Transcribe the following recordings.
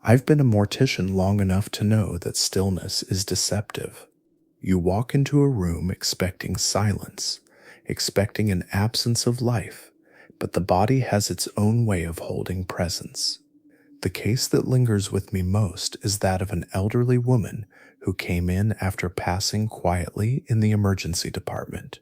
I've been a mortician long enough to know that stillness is deceptive. You walk into a room expecting silence, expecting an absence of life, but the body has its own way of holding presence. The case that lingers with me most is that of an elderly woman who came in after passing quietly in the emergency department.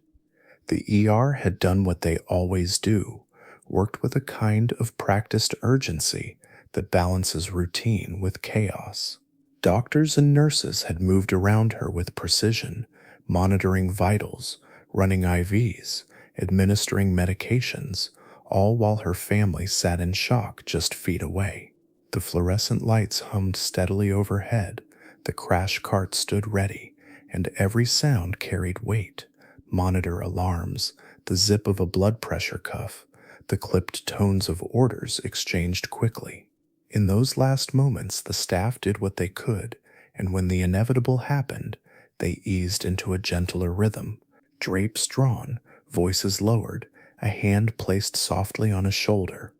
The ER had done what they always do, worked with a kind of practiced urgency that balances routine with chaos. Doctors and nurses had moved around her with precision, monitoring vitals, running IVs, administering medications, all while her family sat in shock just feet away. The fluorescent lights hummed steadily overhead, the crash cart stood ready, and every sound carried weight. Monitor alarms, the zip of a blood pressure cuff, the clipped tones of orders exchanged quickly. In those last moments, the staff did what they could, and when the inevitable happened, they eased into a gentler rhythm. Drapes drawn, voices lowered, a hand placed softly on a shoulder.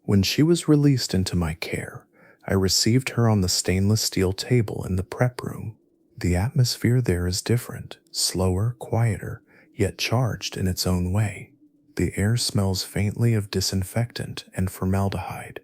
When she was released into my care, I received her on the stainless steel table in the prep room. The atmosphere there is different, slower, quieter, yet charged in its own way. The air smells faintly of disinfectant and formaldehyde.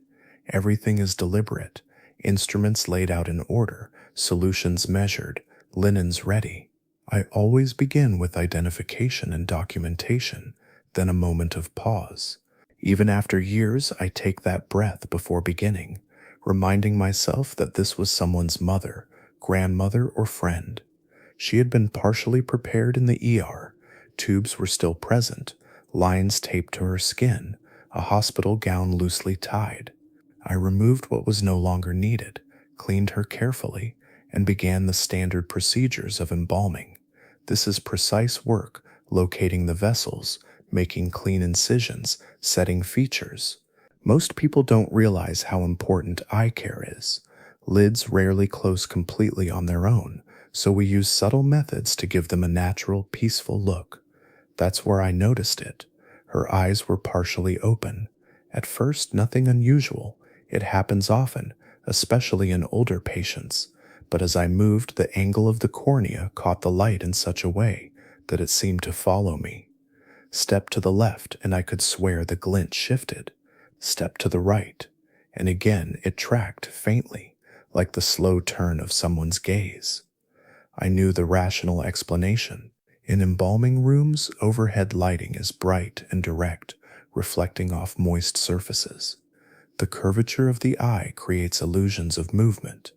Everything is deliberate, instruments laid out in order, solutions measured, linens ready. I always begin with identification and documentation, then a moment of pause. Even after years, I take that breath before beginning, reminding myself that this was someone's mother, grandmother, or friend. She had been partially prepared in the ER. Tubes were still present, lines taped to her skin, a hospital gown loosely tied. I removed what was no longer needed, cleaned her carefully, and began the standard procedures of embalming. This is precise work, locating the vessels, making clean incisions, setting features. Most people don't realize how important eye care is. Lids rarely close completely on their own, so we use subtle methods to give them a natural, peaceful look. That's where I noticed it. Her eyes were partially open. At first, nothing unusual. It happens often, especially in older patients. But as I moved, the angle of the cornea caught the light in such a way that it seemed to follow me. Step to the left, and I could swear the glint shifted. Step to the right, and again it tracked faintly, like the slow turn of someone's gaze. I knew the rational explanation. In embalming rooms, overhead lighting is bright and direct, reflecting off moist surfaces. The curvature of the eye creates illusions of movement.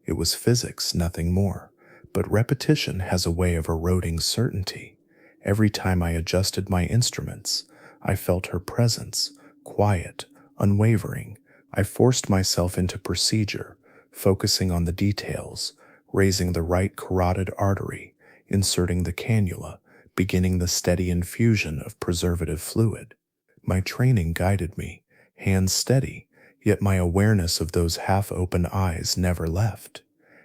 It was physics, nothing more, but repetition has a way of eroding certainty. Every time I adjusted my instruments, I felt her presence, quiet, unwavering. I forced myself into procedure, focusing on the details, raising the right carotid artery, inserting the cannula, beginning the steady infusion of preservative fluid. My training guided me, hands steady, yet my awareness of those half-open eyes never left.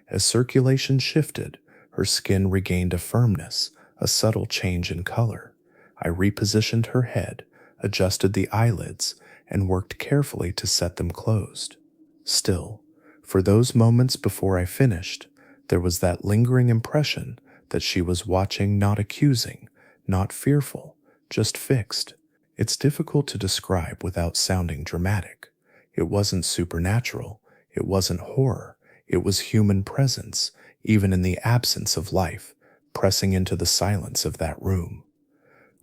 As circulation shifted, her skin regained a firmness, a subtle change in color. I repositioned her head, adjusted the eyelids, and worked carefully to set them closed. Still, for those moments before I finished, there was that lingering impression that she was watching, not accusing, not fearful, just fixed. It's difficult to describe without sounding dramatic. It wasn't supernatural, it wasn't horror, it was human presence, even in the absence of life, pressing into the silence of that room.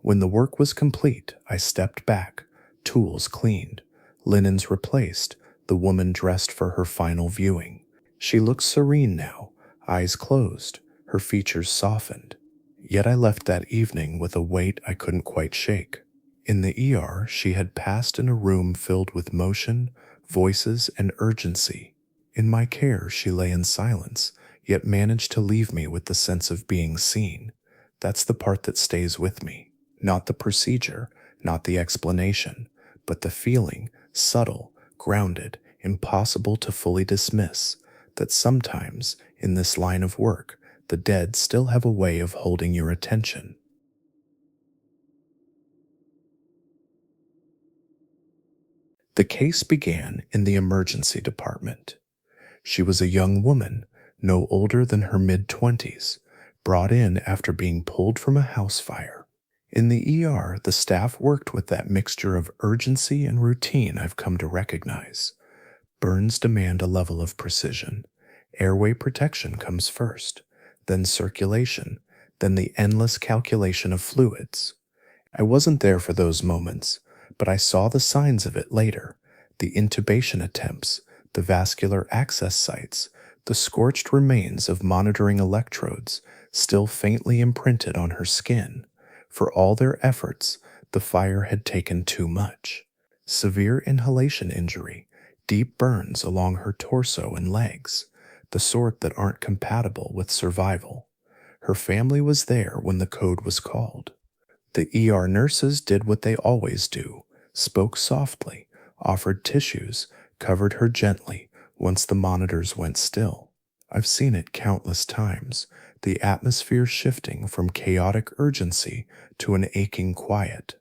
When the work was complete, I stepped back, tools cleaned, linens replaced, the woman dressed for her final viewing. She looked serene now, eyes closed, her features softened. Yet I left that evening with a weight I couldn't quite shake. In the ER, she had passed in a room filled with motion, voices, and urgency. In my care, she lay in silence, yet managed to leave me with the sense of being seen. That's the part that stays with me. Not the procedure, not the explanation, but the feeling, subtle, grounded, impossible to fully dismiss, that sometimes, in this line of work, the dead still have a way of holding your attention. The case began in the emergency department. She was a young woman, no older than her mid-20s, brought in after being pulled from a house fire. In the ER, the staff worked with that mixture of urgency and routine I've come to recognize. Burns demand a level of precision. Airway protection comes first, then circulation, then the endless calculation of fluids. I wasn't there for those moments, but I saw the signs of it later: the intubation attempts, the vascular access sites, the scorched remains of monitoring electrodes still faintly imprinted on her skin. For all their efforts, the fire had taken too much. Severe inhalation injury, deep burns along her torso and legs, the sort that aren't compatible with survival. Her family was there when the code was called. The ER nurses did what they always do: spoke softly, offered tissues, covered her gently once the monitors went still. I've seen it countless times, the atmosphere shifting from chaotic urgency to an aching quiet.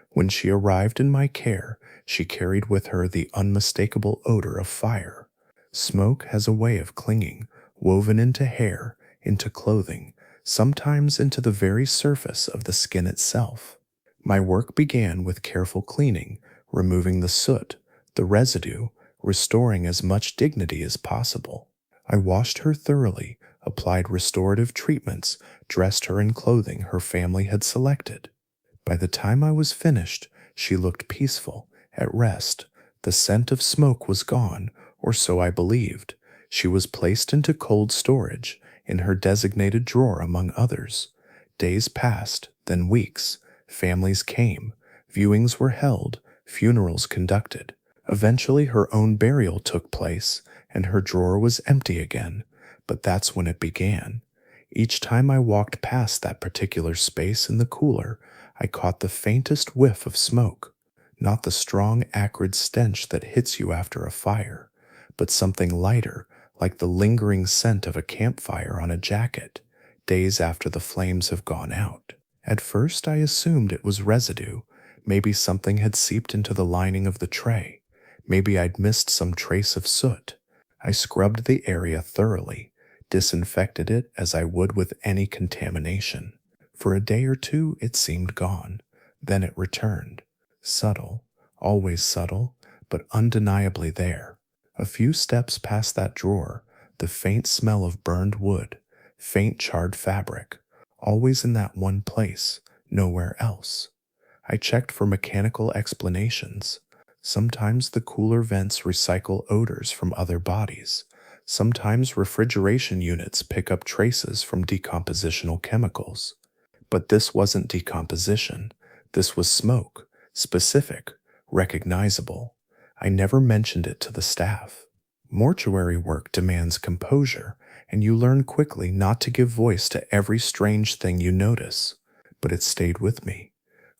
When she arrived in my care, she carried with her the unmistakable odor of fire. Smoke has a way of clinging, woven into hair, into clothing, sometimes into the very surface of the skin itself. My work began with careful cleaning, removing the soot, the residue, restoring as much dignity as possible. I washed her thoroughly, applied restorative treatments, dressed her in clothing her family had selected. By the time I was finished, she looked peaceful, at rest. The scent of smoke was gone, or so I believed. She was placed into cold storage, in her designated drawer among others. Days passed, then weeks. Families came. Viewings were held, funerals conducted. Eventually her own burial took place, and her drawer was empty again. But that's when it began. Each time I walked past that particular space in the cooler, I caught the faintest whiff of smoke. Not the strong, acrid stench that hits you after a fire, but something lighter, like the lingering scent of a campfire on a jacket, days after the flames have gone out. At first I assumed it was residue. Maybe something had seeped into the lining of the tray. Maybe I'd missed some trace of soot. I scrubbed the area thoroughly, disinfected it as I would with any contamination. For a day or two it seemed gone. Then it returned. Subtle, always subtle, but undeniably there. A few steps past that drawer, the faint smell of burned wood, faint charred fabric, always in that one place, nowhere else. I checked for mechanical explanations. Sometimes the cooler vents recycle odors from other bodies. Sometimes refrigeration units pick up traces from decompositional chemicals. But this wasn't decomposition. This was smoke, specific, recognizable. I never mentioned it to the staff. Mortuary work demands composure, and you learn quickly not to give voice to every strange thing you notice. But it stayed with me.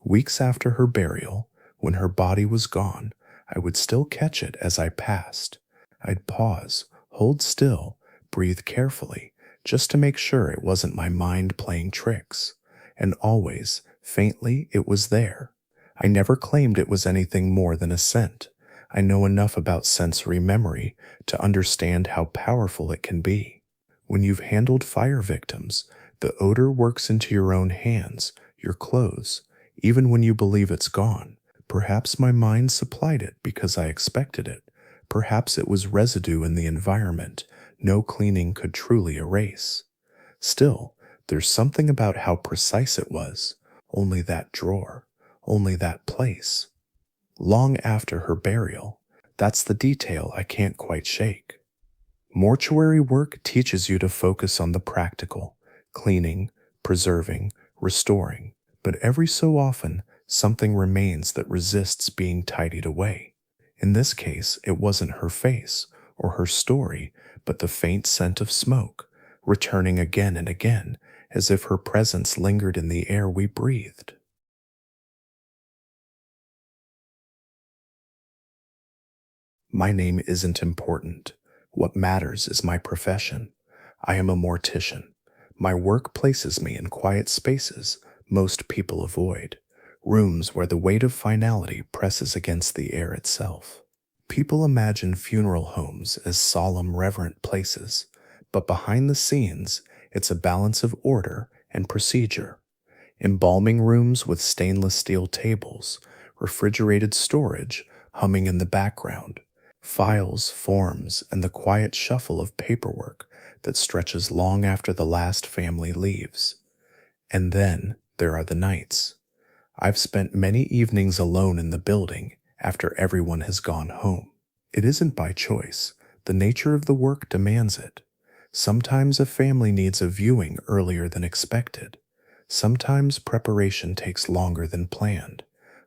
Weeks after her burial, when her body was gone, I would still catch it as I passed. I'd pause, hold still, breathe carefully, just to make sure it wasn't my mind playing tricks. And always, faintly, it was there. I never claimed it was anything more than a scent. I know enough about sensory memory to understand how powerful it can be. When you've handled fire victims, the odor works into your own hands, your clothes, even when you believe it's gone. Perhaps my mind supplied it because I expected it. Perhaps it was residue in the environment no cleaning could truly erase. Still, there's something about how precise it was. Only that drawer, only that place. Long after her burial, that's the detail I can't quite shake. Mortuary work teaches you to focus on the practical, cleaning, preserving, restoring, but every so often, something remains that resists being tidied away. In this case, it wasn't her face or her story, but the faint scent of smoke, returning again and again, as if her presence lingered in the air we breathed. My name isn't important. What matters is my profession. I am a mortician. My work places me in quiet spaces most people avoid, rooms where the weight of finality presses against the air itself. People imagine funeral homes as solemn, reverent places, but behind the scenes, it's a balance of order and procedure. Embalming rooms with stainless steel tables, refrigerated storage humming in the background, files, forms, and the quiet shuffle of paperwork that stretches long after the last family leaves. And then there are the nights. I've spent many evenings alone in the building after everyone has gone home. It isn't by choice. The nature of the work demands it. Sometimes a family needs a viewing earlier than expected. Sometimes preparation takes longer than planned.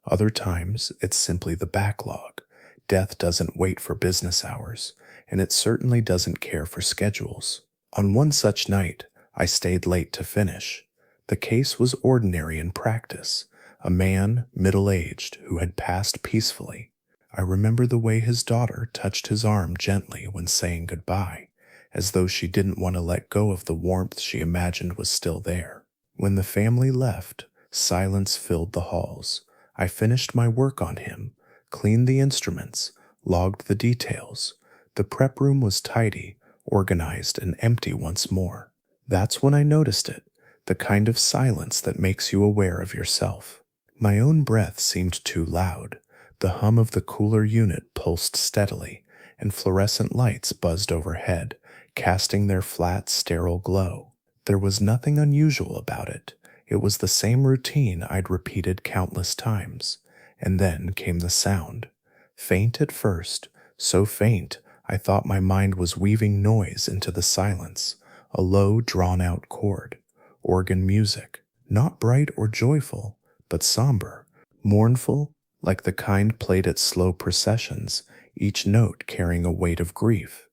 Other times it's simply the backlog. Death doesn't wait for business hours, and it certainly doesn't care for schedules. On one such night, I stayed late to finish. The case was ordinary in practice. A man, middle-aged, who had passed peacefully. I remember the way his daughter touched his arm gently when saying goodbye, as though she didn't want to let go of the warmth she imagined was still there. When the family left, silence filled the halls. I finished my work on him, cleaned the instruments, logged the details. The prep room was tidy, organized, and empty once more. That's when I noticed it, the kind of silence that makes you aware of yourself. My own breath seemed too loud. The hum of the cooler unit pulsed steadily, and fluorescent lights buzzed overhead, casting their flat, sterile glow. There was nothing unusual about it. It was the same routine I'd repeated countless times. And then came the sound. Faint at first, so faint I thought my mind was weaving noise into the silence, a low, drawn-out chord. Organ music, not bright or joyful, but somber, mournful, like the kind played at slow processions, each note carrying a weight of grief.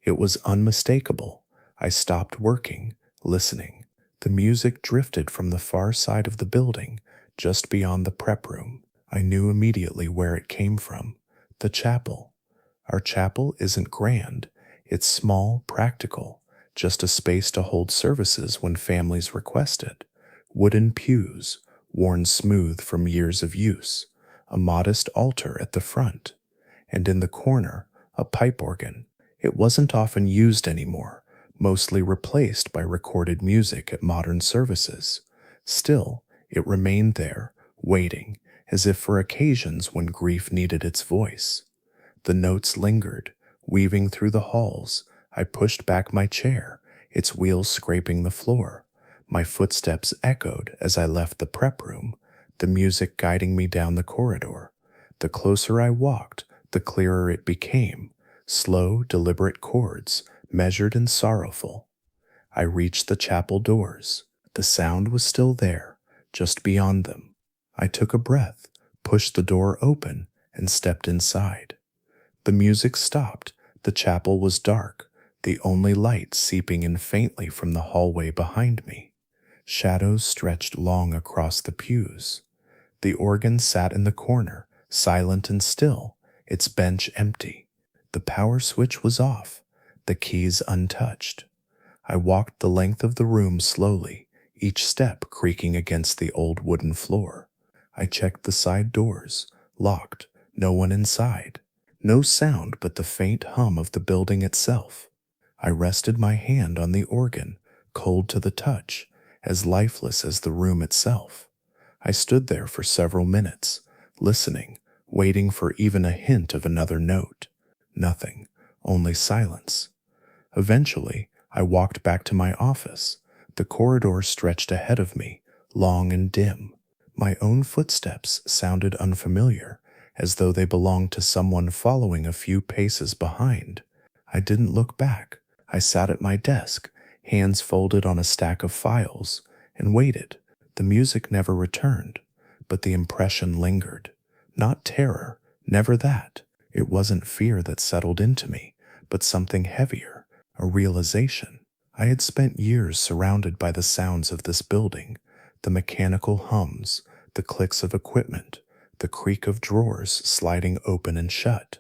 It was unmistakable. I stopped working, listening. The music drifted from the far side of the building, just beyond the prep room. I knew immediately where it came from. The chapel. Our chapel isn't grand. It's small, practical, just a space to hold services when families request it. Wooden pews, worn smooth from years of use, a modest altar at the front, and in the corner, a pipe organ. It wasn't often used anymore, mostly replaced by recorded music at modern services. Still, it remained there, waiting, as if for occasions when grief needed its voice. The notes lingered, weaving through the halls. I pushed back my chair, its wheels scraping the floor. My footsteps echoed as I left the prep room, the music guiding me down the corridor. The closer I walked, the clearer it became. Slow, deliberate chords, measured and sorrowful. I reached the chapel doors. The sound was still there, just beyond them. I took a breath, pushed the door open, and stepped inside. The music stopped. The chapel was dark, the only light seeping in faintly from the hallway behind me. Shadows stretched long across the pews. The organ sat in the corner, silent and still, its bench empty. The power switch was off, the keys untouched. I walked the length of the room slowly, each step creaking against the old wooden floor. I checked the side doors, locked, no one inside. No sound but the faint hum of the building itself. I rested my hand on the organ, cold to the touch, as lifeless as the room itself. I stood there for several minutes, listening, waiting for even a hint of another note. Nothing, only silence. Eventually, I walked back to my office. The corridor stretched ahead of me, long and dim. My own footsteps sounded unfamiliar, as though they belonged to someone following a few paces behind. I didn't look back. I sat at my desk, hands folded on a stack of files, and waited. The music never returned, but the impression lingered. Not terror, never that. It wasn't fear that settled into me, but something heavier, a realization. I had spent years surrounded by the sounds of this building, the mechanical hums, the clicks of equipment, the creak of drawers sliding open and shut.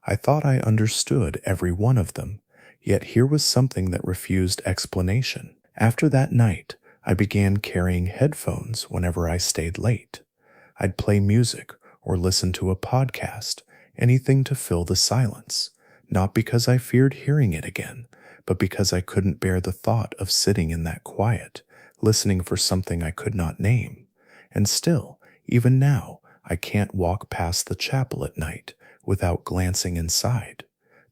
I thought I understood every one of them, yet here was something that refused explanation. After that night, I began carrying headphones whenever I stayed late. I'd play music or listen to a podcast, anything to fill the silence, not because I feared hearing it again, but because I couldn't bear the thought of sitting in that quiet, listening for something I could not name. And still, even now, I can't walk past the chapel at night without glancing inside.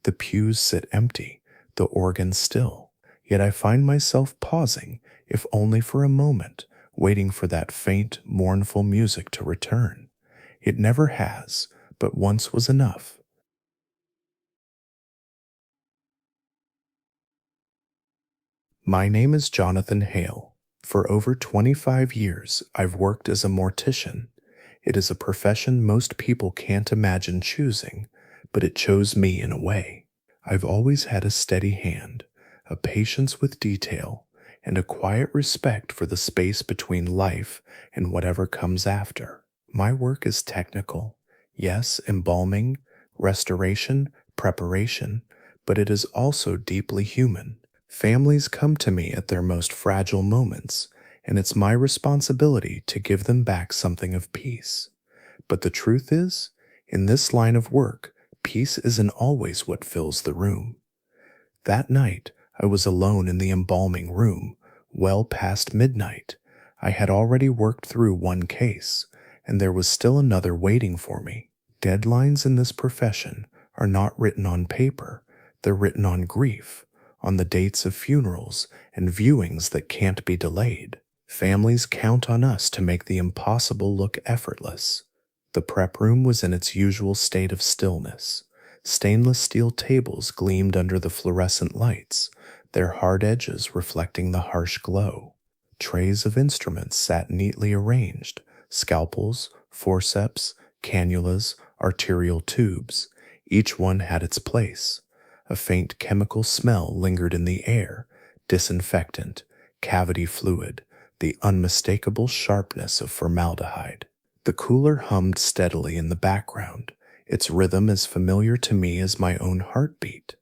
The pews sit empty, the organ still, yet I find myself pausing, if only for a moment, waiting for that faint, mournful music to return. It never has, but once was enough. My name is Jonathan Hale. For over 25 years, I've worked as a mortician. It is a profession most people can't imagine choosing, but it chose me in a way. I've always had a steady hand, a patience with detail, and a quiet respect for the space between life and whatever comes after. My work is technical, yes, embalming, restoration, preparation, but it is also deeply human. Families come to me at their most fragile moments, and it's my responsibility to give them back something of peace. But the truth is, in this line of work, peace isn't always what fills the room. That night, I was alone in the embalming room, well past midnight. I had already worked through one case, and there was still another waiting for me. Deadlines in this profession are not written on paper, they're written on grief, on the dates of funerals and viewings that can't be delayed. Families count on us to make the impossible look effortless. The prep room was in its usual state of stillness. Stainless steel tables gleamed under the fluorescent lights, their hard edges reflecting the harsh glow. Trays of instruments sat neatly arranged: scalpels, forceps, cannulas, arterial tubes. Each one had its place. A faint chemical smell lingered in the air: disinfectant, cavity fluid, the unmistakable sharpness of formaldehyde. The cooler hummed steadily in the background, its rhythm as familiar to me as my own heartbeat.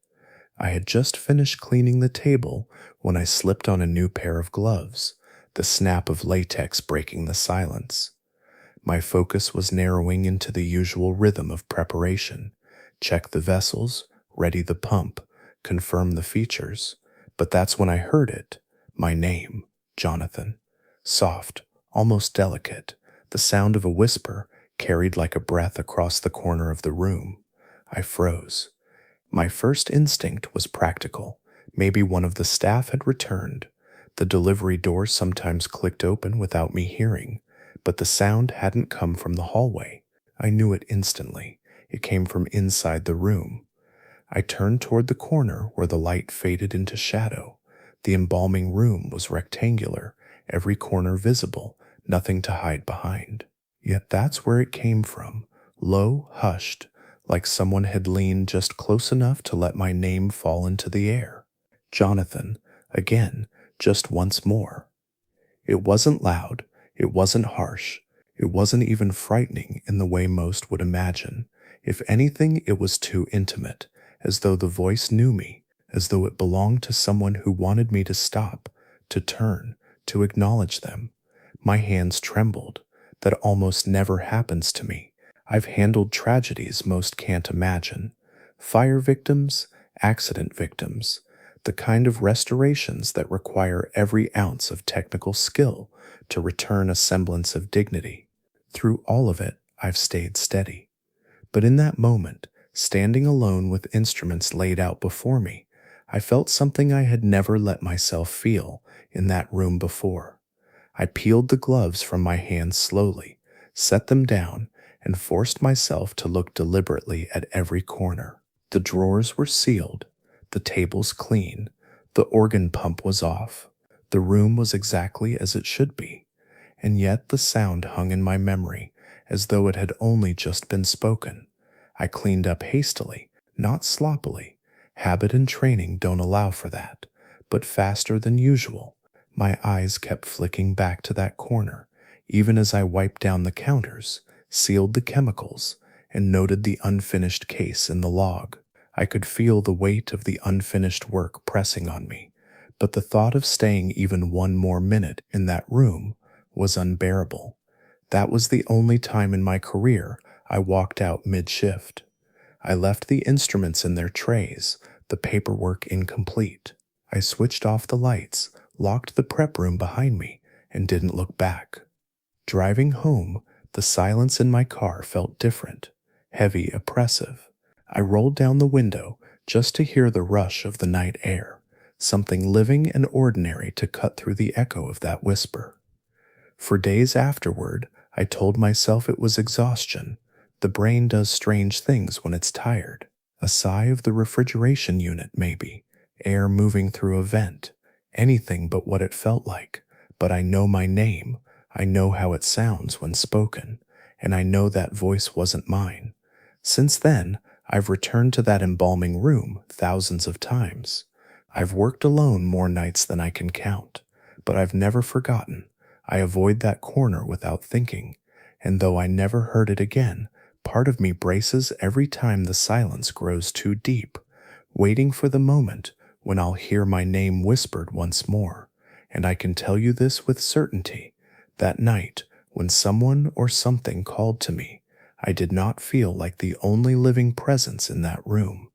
I had just finished cleaning the table when I slipped on a new pair of gloves, the snap of latex breaking the silence. My focus was narrowing into the usual rhythm of preparation: check the vessels, ready the pump, confirm the features. But that's when I heard it, my name, Jonathan. Soft, almost delicate, the sound of a whisper carried like a breath across the corner of the room. I froze. My first instinct was practical. Maybe one of the staff had returned. The delivery door sometimes clicked open without me hearing, but the sound hadn't come from the hallway. I knew it instantly. It came from inside the room. I turned toward the corner where the light faded into shadow. The embalming room was rectangular, every corner visible, nothing to hide behind. Yet that's where it came from, low, hushed, like someone had leaned just close enough to let my name fall into the air. Jonathan, again, just once more. It wasn't loud, it wasn't harsh, it wasn't even frightening in the way most would imagine. If anything, it was too intimate, as though the voice knew me, as though it belonged to someone who wanted me to stop, to turn, to acknowledge them. My hands trembled. That almost never happens to me. I've handled tragedies most can't imagine. Fire victims, accident victims, the kind of restorations that require every ounce of technical skill to return a semblance of dignity. Through all of it, I've stayed steady. But in that moment, standing alone with instruments laid out before me, I felt something I had never let myself feel in that room before. I peeled the gloves from my hands slowly, set them down, and forced myself to look deliberately at every corner. The drawers were sealed, the tables clean, the organ pump was off. The room was exactly as it should be, and yet the sound hung in my memory as though it had only just been spoken. I cleaned up hastily, not sloppily. Habit and training don't allow for that, but faster than usual. My eyes kept flicking back to that corner, even as I wiped down the counters, sealed the chemicals, and noted the unfinished case in the log. I could feel the weight of the unfinished work pressing on me, but the thought of staying even one more minute in that room was unbearable. That was the only time in my career I walked out mid-shift. I left the instruments in their trays, the paperwork incomplete. I switched off the lights, locked the prep room behind me, and didn't look back. Driving home, the silence in my car felt different, heavy, oppressive. I rolled down the window just to hear the rush of the night air, something living and ordinary to cut through the echo of that whisper. For days afterward, I told myself it was exhaustion. The brain does strange things when it's tired. A sigh of the refrigeration unit, maybe, air moving through a vent, anything but what it felt like. But I know my name. I know how it sounds when spoken, and I know that voice wasn't mine. Since then, I've returned to that embalming room thousands of times. I've worked alone more nights than I can count, but I've never forgotten. I avoid that corner without thinking, and though I never heard it again, part of me braces every time the silence grows too deep, waiting for the moment when I'll hear my name whispered once more. And I can tell you this with certainty. That night, when someone or something called to me, I did not feel like the only living presence in that room.